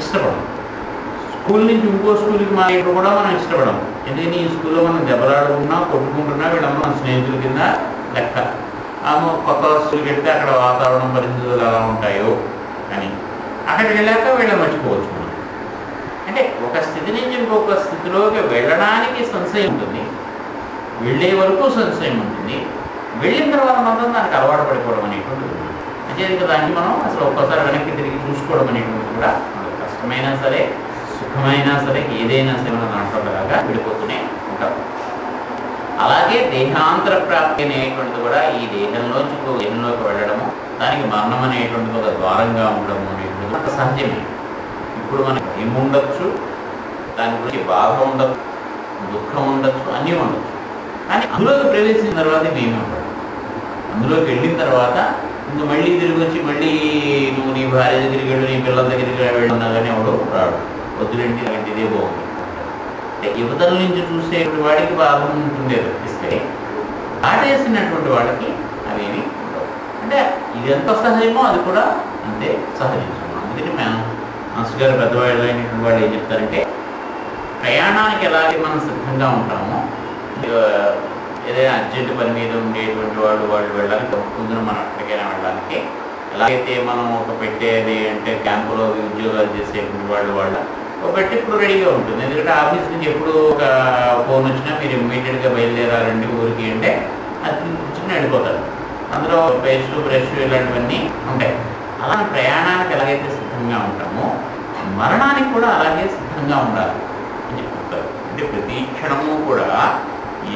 ఇష్టపడం. School నుంచి ఇంకో స్కూల్కి మారేప్పుడు కూడా మనం ఇష్టపడం. ఎందుకని ఈ స్కూల్లో మనం దెబ్బలాడుకున్నా కొట్టుకుంటున్నా వీళ్ళందరూ మన స్నేహితుల కింద లెక్క. కొత్త స్కూల్కి వెళ్తే అక్కడ వాతావరణం పరిస్థితులు ఎలా ఉంటాయో అని అక్కడికి వెళ్ళాక వీళ్ళని మర్చిపోవచ్చు మనం. అంటే ఒక స్థితి నుంచి ఇంకొక స్థితిలోకి వెళ్ళడానికి సంశయం ఉంటుంది, వెళ్ళే వరకు సంశయం ఉంటుంది, వెళ్ళిన తర్వాత మాత్రం దానికి అలవాటు పడిపోవడం అనేటువంటిది ఉంది. అంటే ఇంకా దాన్ని మనం అసలు ఒక్కసారి వెనక్కి తిరిగి చూసుకోవడం అనేటువంటిది కూడా మనకు కష్టమైనా సరే సుఖమైనా సరే ఏదైనా సరే మన దాంట్లోలాగా విడిపోతూనే ఉంటాం. అలాగే దేహాంతర ప్రాప్తి అనేటువంటిది కూడా ఈ దేహంలోంచి ఇంకో దేహంలోకి వెళ్ళడము, దానికి మరణం అనేటువంటిది ఒక ద్వారంగా ఉండడం అనేటువంటిది అంత సహజమే. ఇప్పుడు మనకి భయం ఉండొచ్చు, దాని గురించి బాధ ఉండొచ్చు, దుఃఖం ఉండొచ్చు, అన్నీ ఉండొచ్చు. కానీ అందులోకి ప్రవేశించిన తర్వాత మేమే ఉండదు. అందులోకి వెళ్ళిన తర్వాత ఇంక మళ్ళీ తిరిగి వచ్చి మళ్ళీ నువ్వు నీ భార్య దగ్గరికి వెళ్ళు, నీ పిల్లల దగ్గరికి వెళ్ళున్నా కానీ ఎవడు రాడు. వద్దులేంటి అలాంటి ఇదే బాగుంది అంటే యువతల నుంచి చూసేటువంటి వాడికి బాధ ఉంటుంది తప్పిస్తే ఆటేసినటువంటి వాడికి అవేమి ఉండవు. అంటే ఇది ఎంత సహజమో అది కూడా అంతే సహజం. అందుకని మాస్టర్ గారు పెద్దవాళ్ళు అయినటువంటి వాళ్ళు ఏం చెప్తారంటే, ప్రయాణానికి ఎలాగే మనం సిద్ధంగా ఉంటామో ఏదైనా అర్జెంటు పని మీద ఉండేటువంటి వాళ్ళు వెళ్ళడానికి ముందున మనం ఎక్కడికైనా వెళ్ళడానికి ఎలాగైతే మనం ఒక పెట్టేది అంటే క్యాంపులో ఉద్యోగాలు చేసేటువంటి వాళ్ళ ఒక పెట్టి ఇప్పుడు రెడీగా ఉంటుంది. ఎందుకంటే ఆఫీస్ నుంచి ఎప్పుడు ఒక ఫోన్ వచ్చినా మీరు ఇమ్మీడియట్గా బయలుదేరాలండి ఊరికి అంటే అది కూర్చుని వెళ్ళిపోతారు. అందులో పేస్ట్ బ్రష్ ఇలాంటివన్నీ ఉంటాయి. అలా ప్రయాణానికి ఎలాగైతే సిద్ధంగా ఉంటామో మరణానికి కూడా అలాగే సిద్ధంగా ఉండాలి అని చెప్తారు. అంటే ప్రతి క్షణము కూడా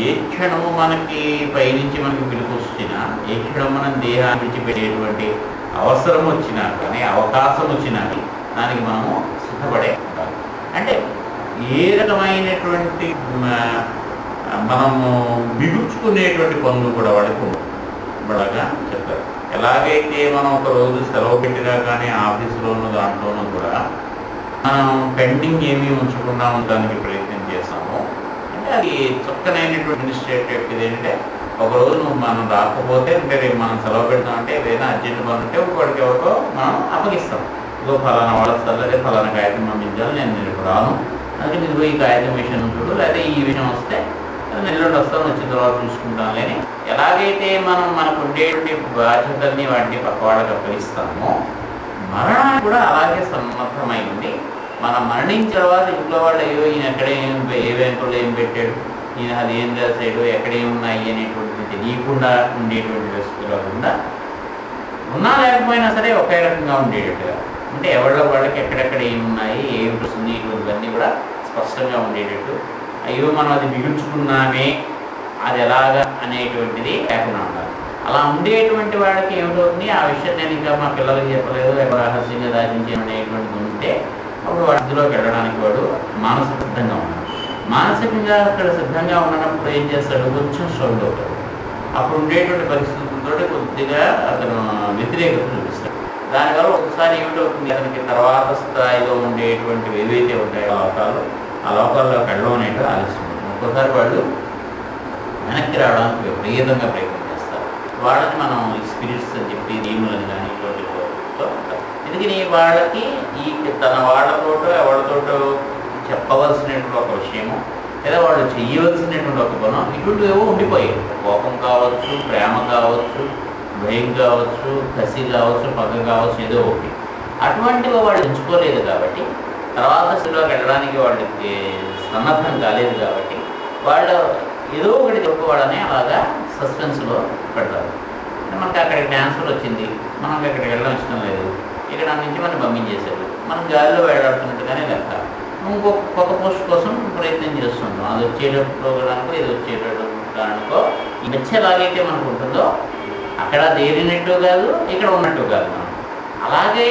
ఏ క్షణము మనకి పైనుంచి మనకి పిలుపు వచ్చినా, ఏ క్షణం మనం దేహాన్ని విడిచిపెట్టేటువంటి అవసరం వచ్చినా కానీ అవకాశం వచ్చినా దానికి మనము సిద్ధపడే ఉండాలి. అంటే ఏ రకమైనటువంటి మనము బిగుచుకునేటువంటి పనులు కూడా వాడికి బడగా చెప్తారు. ఎలాగైతే మనం ఒక రోజు సెలవు పెట్టినా కానీ ఆఫీసులోనూ దాంట్లోనూ కూడా మనం పెండింగ్ ఏమీ ఉంచకుండా ఉండడానికి ప్రయత్నం చేస్తాము. అంటే అది చక్కనైనటువంటి అడ్మినిస్ట్రేటివ్ ఏంటంటే ఒకరోజు మనం రాకపోతే అంటే రేపు మనం సెలవు పెడతామంటే ఏదైనా అర్జెంట్ పని ఉంటే ఒకటికి ఎవరికో మనం అప్పగిస్తాం. ఇదో ఫలానా వాళ్ళ స్థలంలో ఫలానా కాగితం పంపించాలి, నేను రేపు రాను, అందుకే మీరు ఈ కాగితం విషయం చూడు, లేదా ఈ విషయం వస్తే నెల్లూరు వస్తాను, వచ్చిన తర్వాత చూసుకుంటాను అని ఎలాగైతే మనం మనకు ఉండేటువంటి బాధ్యతల్ని వాటిని పక్క వాళ్ళకి అప్పగిస్తామో మరణాన్ని కూడా అలాగే సన్నద్ధమైంది. మనం మరణించిన తర్వాత ఇంట్లో వాళ్ళు అయ్యో ఈయన ఎక్కడ ఏ బ్యాంకులో ఏం పెట్టాడు, ఈయన అది ఏం చేసాడు, ఎక్కడేమున్నాయి అనేటువంటిది తెలియకుండా ఉండేటువంటి పరిస్థితి కాకుండా ఉన్నా లేకపోయినా సరే ఒకే రకంగా ఉండేటట్టుగా, అంటే ఎవరిలో వాళ్ళకి ఎక్కడెక్కడ ఏమున్నాయి ఏమి వస్తుంది ఇటువంటివన్నీ కూడా స్పష్టంగా ఉండేటట్టు, అయ్యో మనం అది మిగుల్చుకున్నామే అది ఎలాగా అనేటువంటిది లేకుండా ఉండాలి. అలా ఉండేటువంటి వాళ్ళకి ఏమిటవుతుంది, ఆ విషయం నేను ఇంకా మా పిల్లలకి చెప్పలేదు, ఎక్కడ రహస్యంగా దాచించేటువంటిది ఉంటే అప్పుడు వాడి ఇందులోకి వెళ్ళడానికి వాడు మానసిక సిద్ధంగా ఉన్నాడు. మానసికంగా అక్కడ సిద్ధంగా ఉన్నప్పుడు ఏం చేస్తాడు, కొంచెం స్ట్రగుల్ అవుతాడు. అప్పుడు ఉండేటువంటి పరిస్థితులతో కొద్దిగా అతను వ్యతిరేకత చూపిస్తాడు. దానివల్ల ఒకసారి ఏమిటవుతుంది, అతనికి తర్వాత స్థాయిలో ఉండేటువంటివి ఏవైతే ఉంటాయో ఆ లోకాల్లోకి వెళ్ళడం అనేది ఆలస్యం. ఒక్కోసారి వాళ్ళు వెనక్కి రావడానికి విపరీతంగా ప్రయత్నం చేస్తారు. వాళ్ళని మనం స్పిరిట్స్ అని చెప్పి దీములని కానీ ఇటువంటి ఎందుకని వాళ్ళకి ఈ తన వాళ్ళతోటో ఎవరితోటో చెప్పవలసినటువంటి ఒక విషయము లేదా వాళ్ళు చెయ్యవలసినటువంటి ఒక గుణం ఇటువంటి ఏవో ఉండిపోయాయి. కోపం కావచ్చు, ప్రేమ కావచ్చు, భయం కావచ్చు, కసి కావచ్చు, పగ కావచ్చు, ఏదో ఒకటి అటువంటివి వాళ్ళు ఎంచుకోలేదు కాబట్టి తర్వాత స్థితిలోకి వెళ్ళడానికి వాళ్ళకి సన్నద్ధం కాలేదు కాబట్టి వాళ్ళు ఏదో ఒకటి చెప్పుకోవాలని అలాగా సస్పెన్స్లో పెడతారు. మనకి అక్కడికి ట్రాన్స్ఫర్ వచ్చింది, మనకి అక్కడికి వెళ్ళడం ఇష్టం లేదు, ఇక్కడ నుంచి మనం పంపించేశారు, మనం గాలిలో వేలాడుతున్నట్టుగానే లెక్క, ఇంకొక కొత్త పోస్ట్ కోసం ప్రయత్నం చేస్తుంటాం. అది వచ్చేటట్టుకోవడానికో ఇది వచ్చేటట్టుకోవడానికో ఈ మధ్య ఎలాగైతే మనకు ఉంటుందో అక్కడ దేరినట్టు కాదు, ఇక్కడ ఉన్నట్టు కాదు. మనం అలాగే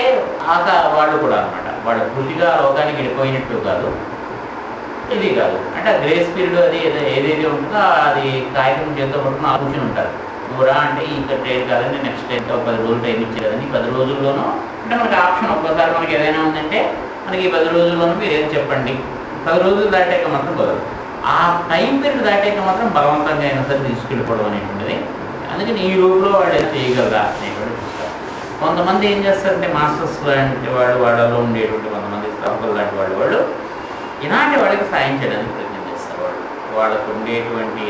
వాళ్ళు కూడా అనమాట, వాళ్ళ పూర్తిగా లోకానికి వెళ్ళిపోయినట్టు కాదు, ఇది కాదు. అంటే ఆ గ్రేస్ పీరియడ్ అది ఏదైతే ఉంటుందో అది కాగితం చేతితో పట్టుకుని ఆలోచన ఉంటారు. నువ్వురా అంటే ఇంకా ట్రైన్ కాదని నెక్స్ట్ ట్రైన్ 10 రోజులు టైం ఇచ్చేదని 10 రోజుల్లోనూ అంటే మనకి ఆప్షన్ ఒక్కసారి మనకి ఏదైనా ఉందంటే మనకి 10 రోజుల్లోనూ మీరు ఏం చెప్పండి, 10 రోజులు దాటాక మాత్రం కుదరదు. ఆ టైం పీరియడ్ దాటాక మాత్రం బలవంతంగా అయినా సరే తీసుకెళ్ళిపోవడం అనేటువంటిది. అందుకని ఈ రూపులో వాళ్ళు చేయగలరా అనేటువంటి చూస్తారు. కొంతమంది ఏం చేస్తారంటే మాస్టర్స్ లాంటి వాళ్ళలో ఉండేటువంటి కొంతమంది స్థాపకులు లాంటి వాళ్ళు ఇలాంటి వాళ్ళకి సాయం చేయడానికి ప్రయత్నం చేస్తారు. వాళ్ళకు ఉండేటువంటి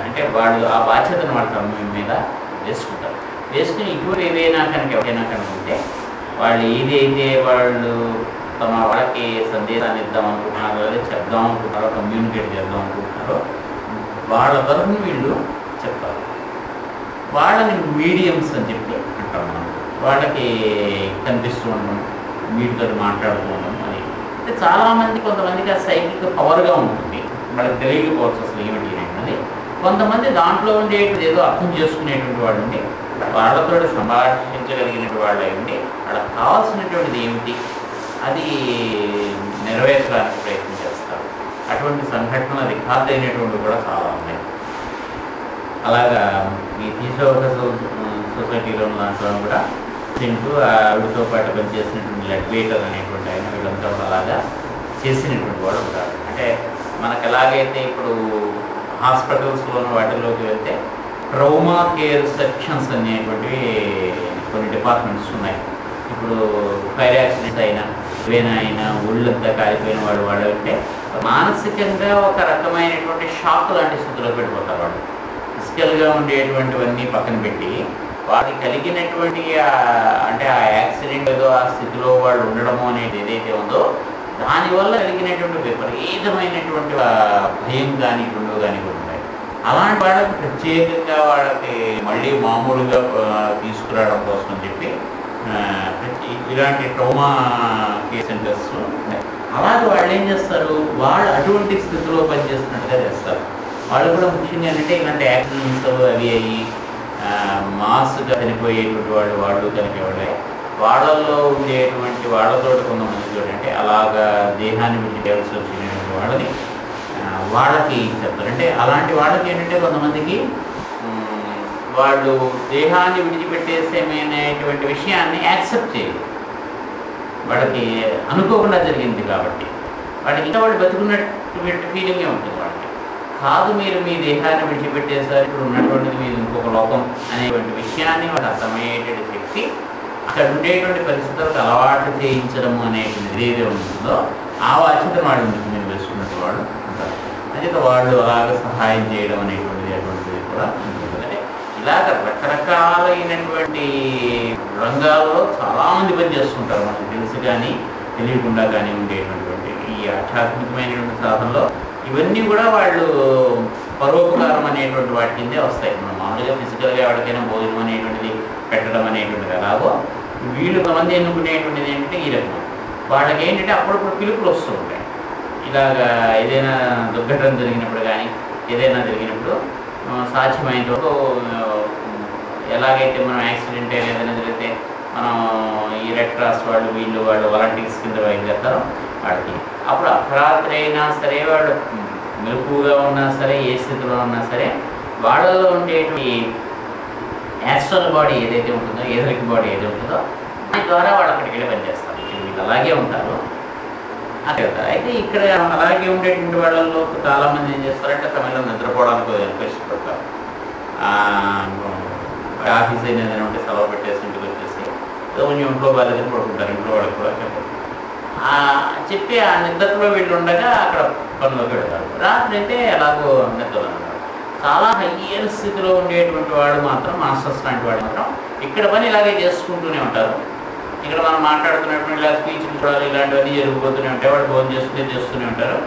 అంటే వాళ్ళు ఆ బాధ్యతను వాళ్ళ తమ మీద వేసుకుని ఇటువంటి ఏదైనా కనుక ఎవరైనా కనుక ఉంటే వాళ్ళు ఏదైతే వాళ్ళు తమ వాళ్ళకి సందేశాన్ని ఇద్దాం అనుకుంటున్నారో లేదా చెప్దాం అనుకుంటున్నారో కమ్యూనికేట్ చేద్దాం అనుకుంటున్నారో వాళ్ళ తరఫున వీళ్ళు చెప్తారు. వాళ్ళని మీడియంస్ అని చెప్పి అంటాం మనం. వాళ్ళకి కనిపిస్తూ ఉండడం, వీటితో మాట్లాడుతూ ఉండడం అని. అంటే చాలామంది కొంతమందికి ఆ సైకిక్ పవర్గా ఉంటుంది, వాళ్ళకి తెలియకపోవచ్చు అసలు ఏమిటి అనేది. కొంతమంది దాంట్లో ఉండేటువంటి ఏదో అర్థం చేసుకునేటువంటి వాళ్ళు ఉండి వాళ్ళతో సంభాషించగలిగినటువంటి వాళ్ళు ఉండి వాళ్ళకి కావాల్సినటువంటిది ఏమిటి అది నెరవేర్చడానికి ప్రయత్నం చేస్తారు. అటువంటి సంఘటనలు రికార్డ్ అయినటువంటి కూడా చాలా ఉన్నాయి. అలాగా ఈ తీసుకోక సొసైటీలో దాంట్లో కూడా తింటూ ఆవిడతో పాటు పనిచేసినటువంటి లెడ్వేటర్ అనేటువంటి ఆయన వీళ్ళంతా అలాగా చేసినటువంటి వాడు ఉంటారు. అంటే మనకు ఎలాగైతే ఇప్పుడు హాస్పిటల్స్లోని వాటిలోకి వెళ్తే ట్రౌమా కేర్ సెక్షన్స్ అనేటువంటివి కొన్ని డిపార్ట్మెంట్స్ ఉన్నాయి. ఇప్పుడు ఫైర్ యాక్సిడెంట్ అయినా ఏదైనా ఒళ్ళంతా కాలిపోయిన వాడు అంటే మానసికంగా ఒక రకమైనటువంటి షాక్ లాంటి స్థితిలో పెట్టిపోతారు. వాళ్ళు ఫిజికల్గా ఉండేటువంటివన్నీ పక్కన పెట్టి వాటికి కలిగినటువంటి అంటే ఆ యాక్సిడెంట్ ఏదో ఆ స్థితిలో వాళ్ళు ఉండడము అనేది ఏదైతే ఉందో దానివల్ల కలిగినటువంటి విపరీతమైనటువంటి భయం కానీ గుండు కానీ కూడా ఉంటాయి. అలాంటి వాళ్ళకి ప్రత్యేకంగా వాళ్ళకి మళ్ళీ మామూలుగా తీసుకురావడం కోసం అని చెప్పి ఇలాంటి ట్రౌమా కేర్ సెంటర్స్ ఉంటాయి. అలాగే వాళ్ళు ఏం చేస్తారు, వాళ్ళు అటువంటి స్థితిలో పనిచేస్తున్నట్టుగా చేస్తారు. వాళ్ళు కూడా ముఖ్యంగా ఏంటంటే ఇలాంటి యాక్సిడెంట్స్ అవి అయ్యి మాస్గా చనిపోయేటువంటి వాళ్ళు చనిపోయేవాళ్ళే వాళ్ళల్లో ఉండేటువంటి వాళ్ళతో కొంతమంది చూడంటే అలాగా దేహాన్ని విడిచిపెట్టాల్సి వచ్చినటువంటి వాళ్ళని వాళ్ళకి చెప్తారు. అంటే అలాంటి వాళ్ళకి ఏంటంటే కొంతమందికి వాళ్ళు దేహాన్ని విడిచిపెట్టేసేమైనటువంటి విషయాన్ని యాక్సెప్ట్ చేయరు. వాళ్ళకి అనుకోకుండా జరిగింది కాబట్టి వాళ్ళకి ఇంకా వాళ్ళు బతుకున్నటువంటి ఫీలింగే ఉంటుంది. వాళ్ళకి కాదు మీరు మీ దేహాన్ని విడిచిపెట్టేసారి ఇప్పుడు ఉన్నటువంటిది మీరు ఇంకొక లోకం అనేటువంటి విషయాన్ని వాళ్ళు అర్థమయ్యేటట్టు చెప్పి అక్కడ ఉండేటువంటి పరిస్థితులకు అలవాటు చేయించడం అనేటువంటిది ఏదైతే ఉంటుందో ఆ బాధ్యతను వాళ్ళు మీరు వేసుకున్నట్టు వాళ్ళు ఉంటారు. అయితే వాళ్ళు అలాగ సహాయం చేయడం అనేటువంటిది అటువంటిది కూడా ఉంటుంది. అంటే ఇలాగ రకరకాలైనటువంటి రంగాల్లో చాలామంది పని చేస్తుంటారు. మనకు తెలుసు కానీ తెలియకుండా కానీ ఉండేటటువంటి ఈ ఆధ్యాత్మికమైనటువంటి సాధనలో ఇవన్నీ కూడా వాళ్ళు పరోపకారం అనేటువంటి వాటి కిందే వస్తాయి. మనం మామూలుగా ఫిజికల్గా ఎవరికైనా భోజనం అనేటువంటిది పెట్టడం అనేటువంటిది ఎలాగో వీళ్ళు కొంతమంది ఎన్నుకునేటువంటిది ఏంటంటే ఈ రకం వాళ్ళకి ఏంటంటే అప్పుడప్పుడు పిలుపులు వస్తూ ఉంటాయి. ఇలాగా ఏదైనా దుర్ఘటన జరిగినప్పుడు కానీ ఏదైనా జరిగినప్పుడు సాధ్యమైనంత వరకు ఎలాగైతే మనం యాక్సిడెంట్ ఏదైనా జరిగితే మనం ఈ రెడ్ క్రాస్ వాళ్ళు వాలంటీర్స్ కింద బయలుదేరుతారో వాడికి అప్పుడు అర్ధరాత్రి అయినా సరే వాళ్ళు మెలకుగా ఉన్నా సరే ఏ స్థితిలో ఉన్నా సరే వాళ్ళలో ఉండేటువంటి యాస్ట్రల్ బాడీ ఏదైతే ఉంటుందో ఏథరిక్ బాడీ ఏదైతే ఉంటుందో దాని ద్వారా వాళ్ళు అక్కడికి వెళ్ళి పనిచేస్తారు. వీళ్ళు అలాగే ఉంటారు అదే కదా. అయితే ఇక్కడ అలాగే ఉండేటువంటి వాళ్ళలో చాలామంది ఏం చేస్తారంటే తమలో నిద్రపోవడానికి ఎంతో ఇష్టపడతారు. ఆఫీస్ అయినా ఏదైనా ఉంటే సెలవు పెట్టేసి ఇంటికి వచ్చేసి కొంచెం ఇంట్లో బాధ్యతలు పడుకుంటారు. ఇంట్లో వాళ్ళకి కూడా చెప్పారు చెప్పి ఆ నిద్రలో వీళ్ళు ఉండగా అక్కడ పనిలోకి వెళ్తారు. రాత్రి అయితే ఎలాగో నిద్రలో ఉంటారు. చాలా హయ్యర్ స్థితిలో ఉండేటువంటి వాడు మాత్రం మాస్టర్స్ లాంటి వాడు మాత్రం ఇక్కడ పని ఇలాగే చేసుకుంటూనే ఉంటారు. ఇక్కడ మనం మాట్లాడుతున్నటువంటి ఇలా స్పీచ్ చూడాలి ఇలాంటివన్నీ జరిగిపోతూనే ఉంటాయి. వాళ్ళు భోజనం చేస్తూనే ఉంటారు.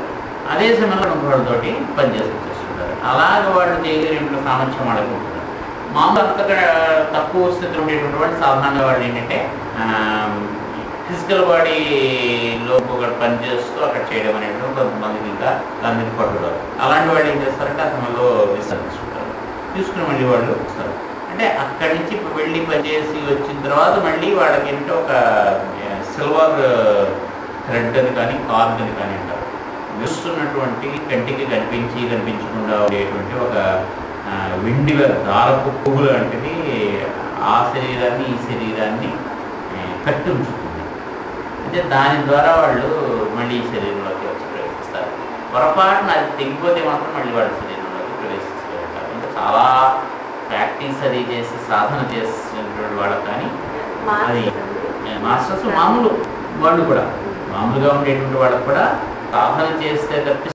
అదే సమయంలో వాళ్ళతోటి పని చేస్తుంటారు. అలాగే వాళ్ళు చేయగలిగిన సామర్థ్యం వాళ్ళకి ఉంటుంది. మామూలు అంతగా తక్కువ స్థితిలో ఉండేటువంటి వాళ్ళు సాధారణంగా వాళ్ళు ఏంటంటే ఫిజికల్ బాడీలో ఒక పని చేస్తూ అక్కడ చేయడం అనేది కొంతమందికి ఇంకా దాని మీద పట్టుకోరు. అలాంటి వాళ్ళు ఏం చేస్తారంటే ఆ సమయంలో విశ్రమిస్తుంటారు. తీసుకుని మళ్ళీ వాళ్ళు వస్తారు. అంటే అక్కడి నుంచి వెళ్ళి పనిచేసి వచ్చిన తర్వాత మళ్ళీ వాళ్ళకి ఏంటంటే ఒక సిల్వర్ థ్రెడ్ అని కానీ కార్డ్ అని కానీ అంటారు. వేస్తున్నటువంటి కంటికి కనిపించకుండా ఉండేటువంటి ఒక వెండి దారపు పువ్వు లాంటిది ఆ శరీరాన్ని ఈ శరీరాన్ని కట్టి ఉంచుతుంది. అంటే దాని ద్వారా వాళ్ళు మళ్ళీ ఈ శరీరంలోకి వచ్చి ప్రవేశిస్తారు. పొరపాటున అది తెగిపోతే మాత్రం మళ్ళీ వాళ్ళ శరీరంలోకి ప్రవేశిస్తారు. అంటే చాలా ప్రాక్టీస్ అది చేసి సాధన చేసినటువంటి వాళ్ళకి కానీ అది మాస్టర్స్ మామూలు వాళ్ళు కూడా మామూలుగా ఉండేటువంటి వాళ్ళకి కూడా సాధన చేస్తే తప్పి